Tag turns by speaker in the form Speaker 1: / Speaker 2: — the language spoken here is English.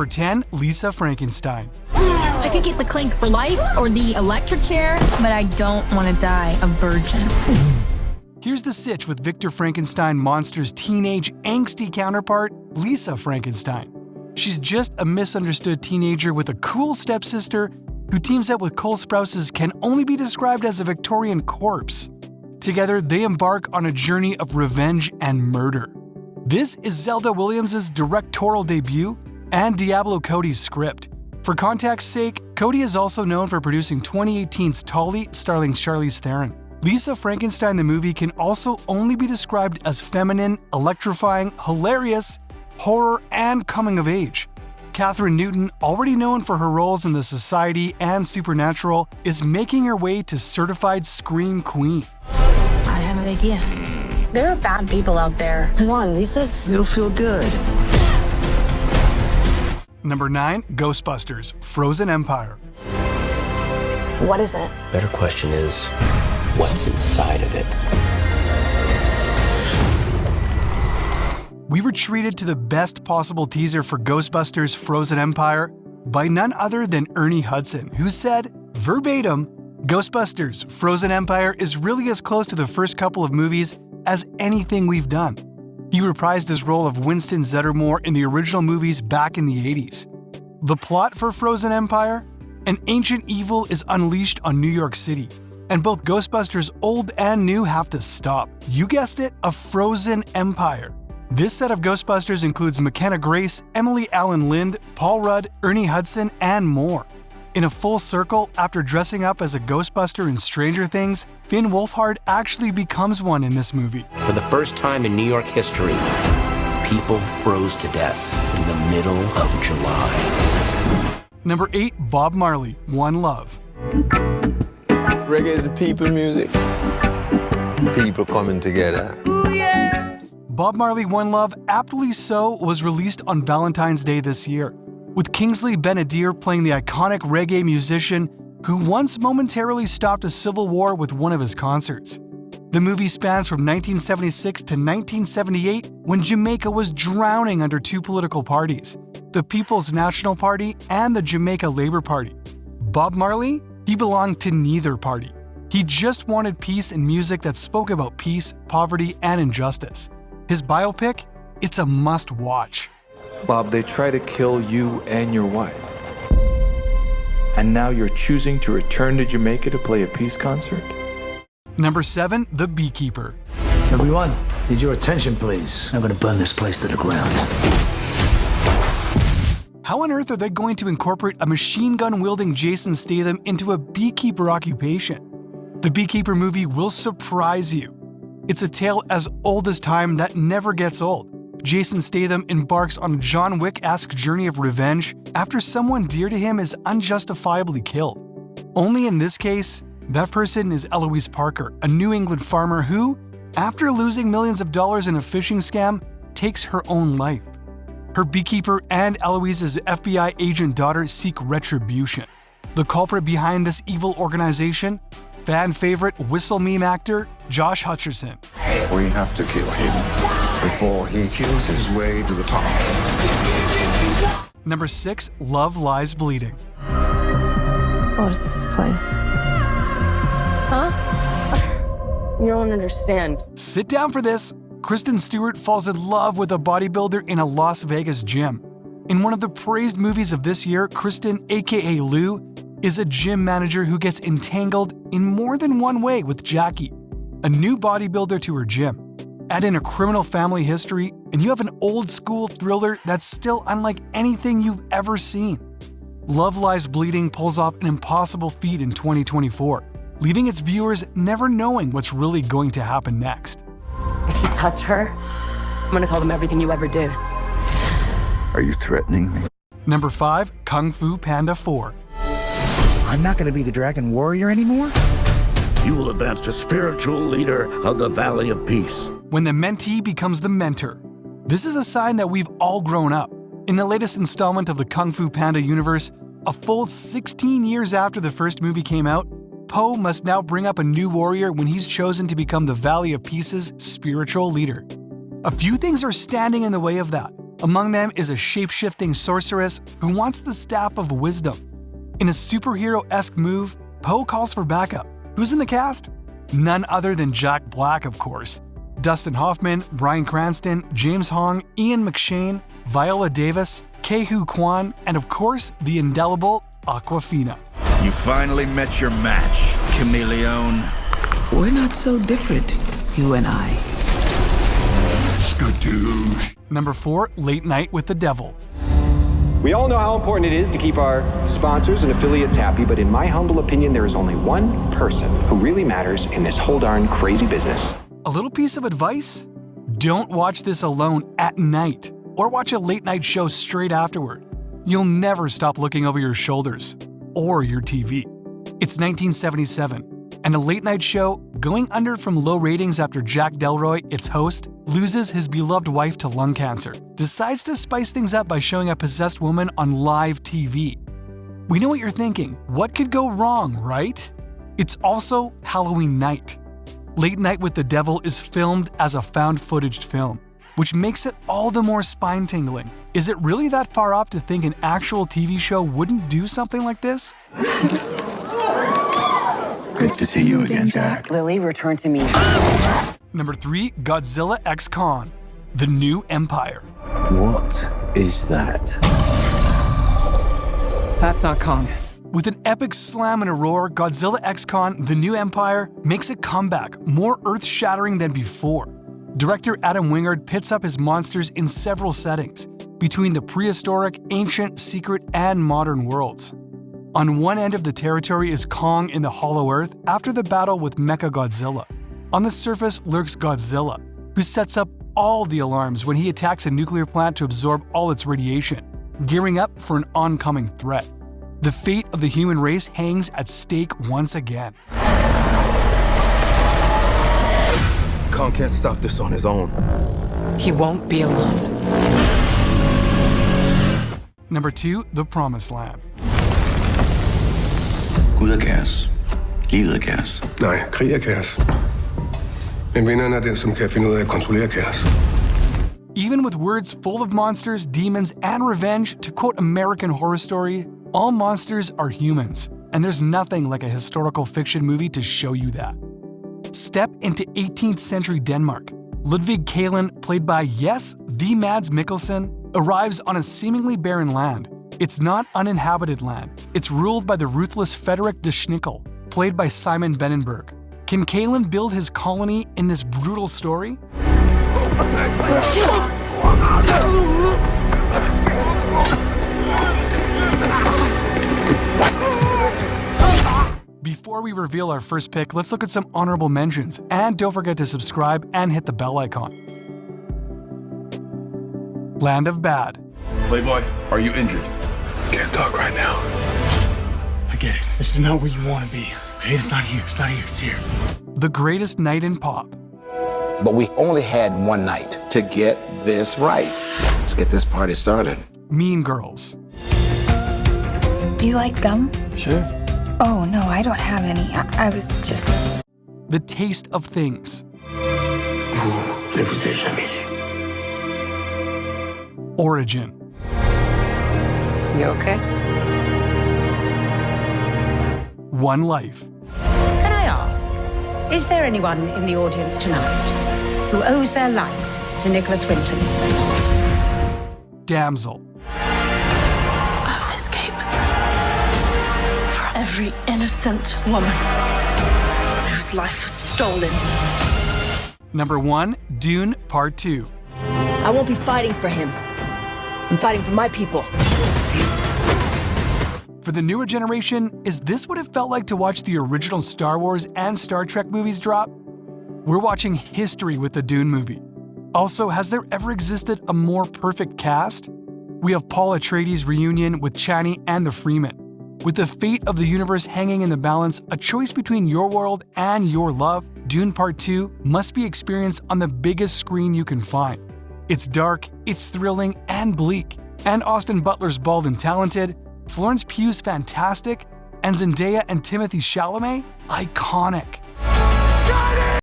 Speaker 1: Number 10, Lisa Frankenstein.
Speaker 2: I could get the clink for life or the electric chair,
Speaker 3: but I don't want to die a virgin.
Speaker 1: Here's the sitch with Victor Frankenstein monster's teenage, angsty counterpart, Lisa Frankenstein. She's just a misunderstood teenager with a cool stepsister who teams up with Cole Sprouse's can only be described as a Victorian corpse. Together, they embark on a journey of revenge and murder. This is Zelda Williams' directorial debut and Diablo Cody's script. For context's sake, Cody is also known for producing 2018's Tully, starring Charlize Theron. Lisa Frankenstein the movie can also only be described as feminine, electrifying, hilarious, horror, and coming of age. Kathryn Newton, already known for her roles in The Society and Supernatural, is making her way to certified scream queen.
Speaker 3: I have an idea. There are bad people out there.
Speaker 4: Come on, Lisa.
Speaker 5: It'll feel good.
Speaker 1: Number 9, Ghostbusters: Frozen Empire.
Speaker 4: What is it?
Speaker 6: Better question is, what's inside of it?
Speaker 1: We were treated to the best possible teaser for Ghostbusters: Frozen Empire by none other than Ernie Hudson, who said, verbatim, "Ghostbusters: Frozen Empire is really as close to the first couple of movies as anything we've done." He reprised his role of Winston Zeddemore in the original movies back in the 80s. The plot for Frozen Empire? An ancient evil is unleashed on New York City, and both Ghostbusters old and new have to stop. You guessed it, a frozen empire. This set of Ghostbusters includes McKenna Grace, Emily Allen Lind, Paul Rudd, Ernie Hudson, and more. In a full circle, after dressing up as a Ghostbuster in Stranger Things, Finn Wolfhard actually becomes one in this movie.
Speaker 6: For the first time in New York history, people froze to death in the middle of July.
Speaker 1: Number 8, Bob Marley, One Love.
Speaker 7: Reggae is a people music. People coming together.
Speaker 1: Bob Marley, One Love, aptly so, was released on Valentine's Day this year, with Kingsley Ben-Adir playing the iconic reggae musician who once momentarily stopped a civil war with one of his concerts. The movie spans from 1976 to 1978, when Jamaica was drowning under two political parties, the People's National Party and the Jamaica Labour Party. Bob Marley? He belonged to neither party. He just wanted peace and music that spoke about peace, poverty, and injustice. His biopic? It's a must-watch.
Speaker 8: Bob, they try to kill you and your wife. And now you're choosing to return to Jamaica to play a peace concert?
Speaker 1: Number 7, The Beekeeper.
Speaker 5: Everyone, need your attention, please. I'm gonna burn this place to the ground.
Speaker 1: How on earth are they going to incorporate a machine gun-wielding Jason Statham into a beekeeper occupation? The Beekeeper movie will surprise you. It's a tale as old as time that never gets old. Jason Statham embarks on a John Wick-esque journey of revenge after someone dear to him is unjustifiably killed. Only in this case, that person is Eloise Parker, a New England farmer who, after losing millions of dollars in a fishing scam, takes her own life. Her beekeeper and Eloise's FBI agent daughter seek retribution. The culprit behind this evil organization? Fan favorite whistle meme actor Josh Hutcherson.
Speaker 9: We have to kill him before he kills his way to the top.
Speaker 1: Number 6, Love Lies Bleeding.
Speaker 3: What is this place?
Speaker 4: Huh? You don't understand.
Speaker 1: Sit down for this. Kristen Stewart falls in love with a bodybuilder in a Las Vegas gym. In one of the praised movies of this year, Kristen, aka Lou, is a gym manager who gets entangled in more than one way with Jackie, a new bodybuilder to her gym. Add in a criminal family history, and you have an old-school thriller that's still unlike anything you've ever seen. Love Lies Bleeding pulls off an impossible feat in 2024, leaving its viewers never knowing what's really going to happen next.
Speaker 4: If you touch her, I'm gonna tell them everything you ever did.
Speaker 9: Are you threatening me?
Speaker 1: Number 5, Kung Fu Panda 4.
Speaker 5: I'm not gonna be the Dragon Warrior anymore?
Speaker 10: You will advance to spiritual leader of the Valley of Peace.
Speaker 1: When the mentee becomes the mentor. This is a sign that we've all grown up. In the latest installment of the Kung Fu Panda universe, a full 16 years after the first movie came out, Po must now bring up a new warrior when he's chosen to become the Valley of Peace's spiritual leader. A few things are standing in the way of that. Among them is a shape-shifting sorceress who wants the Staff of Wisdom. In a superhero-esque move, Poe calls for backup. Who's in the cast? None other than Jack Black, of course. Dustin Hoffman, Bryan Cranston, James Hong, Ian McShane, Viola Davis, Ke-Huy Quan, and of course, the indelible Awkwafina.
Speaker 10: You finally met your match, Chameleon.
Speaker 11: We're not so different, you and I.
Speaker 9: Skadoosh.
Speaker 1: Number 4, Late Night with the Devil.
Speaker 12: We all know how important it is to keep our sponsors and affiliates happy, but in my humble opinion, there is only one person who really matters in this whole darn crazy business.
Speaker 1: A little piece of advice? Don't watch this alone at night, or watch a late-night show straight afterward. You'll never stop looking over your shoulders, or your TV. It's 1977, and a late-night show, going under from low ratings after Jack Delroy, its host, loses his beloved wife to lung cancer, decides to spice things up by showing a possessed woman on live TV. We know what you're thinking. What could go wrong, right? It's also Halloween night. Late Night with the Devil is filmed as a found-footage film, which makes it all the more spine-tingling. Is it really that far off to think an actual TV show wouldn't do something like this?
Speaker 5: Good to see you again, Jack.
Speaker 4: Lily, return to me.
Speaker 1: Number 3, Godzilla x Kong, The New Empire.
Speaker 5: What is that?
Speaker 11: That's not Kong.
Speaker 1: With an epic slam and a roar, Godzilla x Kong, The New Empire makes a comeback, more earth-shattering than before. Director Adam Wingard pits up his monsters in several settings, between the prehistoric, ancient, secret, and modern worlds. On one end of the territory is Kong in the Hollow Earth after the battle with Mechagodzilla. On the surface lurks Godzilla, who sets up all the alarms when he attacks a nuclear plant to absorb all its radiation, gearing up for an oncoming threat. The fate of the human race hangs at stake once again.
Speaker 9: Kong can't stop this on his own.
Speaker 11: He won't be alone.
Speaker 1: Number 2, The Promised Land.
Speaker 9: Gud er kaos. Livet er kaos.
Speaker 13: Nej, krig er kaos. Men vinderen er den, som kan finde ud af at kontrollere kaos.
Speaker 1: Even with words full of monsters, demons, and revenge, to quote American Horror Story, all monsters are humans, and there's nothing like a historical fiction movie to show you that. Step into 18th century Denmark. Ludvig Kalen, played by, yes, the Mads Mikkelsen, arrives on a seemingly barren land. It's not uninhabited land. It's ruled by the ruthless Frederick de Schnickel, played by Simon Benenberg. Can Kalen build his colony in this brutal story? Before we reveal our first pick, let's look at some honorable mentions, and don't forget to subscribe and hit the bell icon. Land of Bad.
Speaker 10: Playboy, are you injured?
Speaker 13: Can't talk right now.
Speaker 5: I get it. This is not where you want to be. Okay, it's not here. It's not here. It's here.
Speaker 1: The Greatest Night in Pop.
Speaker 6: But we only had one night to get this right. Let's get this party started.
Speaker 1: Mean Girls.
Speaker 3: Do you like gum?
Speaker 5: Sure.
Speaker 3: Oh, no, I don't have any. I was just...
Speaker 1: The Taste of Things.
Speaker 9: Vous ne vous êtes jamais vu.
Speaker 1: Origin.
Speaker 4: You okay?
Speaker 1: One Life.
Speaker 14: Can I ask, is there anyone in the audience tonight who owes their life to Nicholas Winton?
Speaker 1: Damsel.
Speaker 3: I will escape. For every innocent woman whose life was stolen.
Speaker 1: Number 1, Dune Part 2.
Speaker 15: I won't be fighting for him. I'm fighting for my people.
Speaker 1: For the newer generation, is this what it felt like to watch the original Star Wars and Star Trek movies drop? We're watching history with the Dune movie. Also, has there ever existed a more perfect cast? We have Paul Atreides' reunion with Chani and the Freeman. With the fate of the universe hanging in the balance, a choice between your world and your love, Dune Part 2 must be experienced on the biggest screen you can find. It's dark, it's thrilling, and bleak. And Austin Butler's bald and talented, Florence Pugh's fantastic, and Zendaya and Timothée Chalamet, iconic.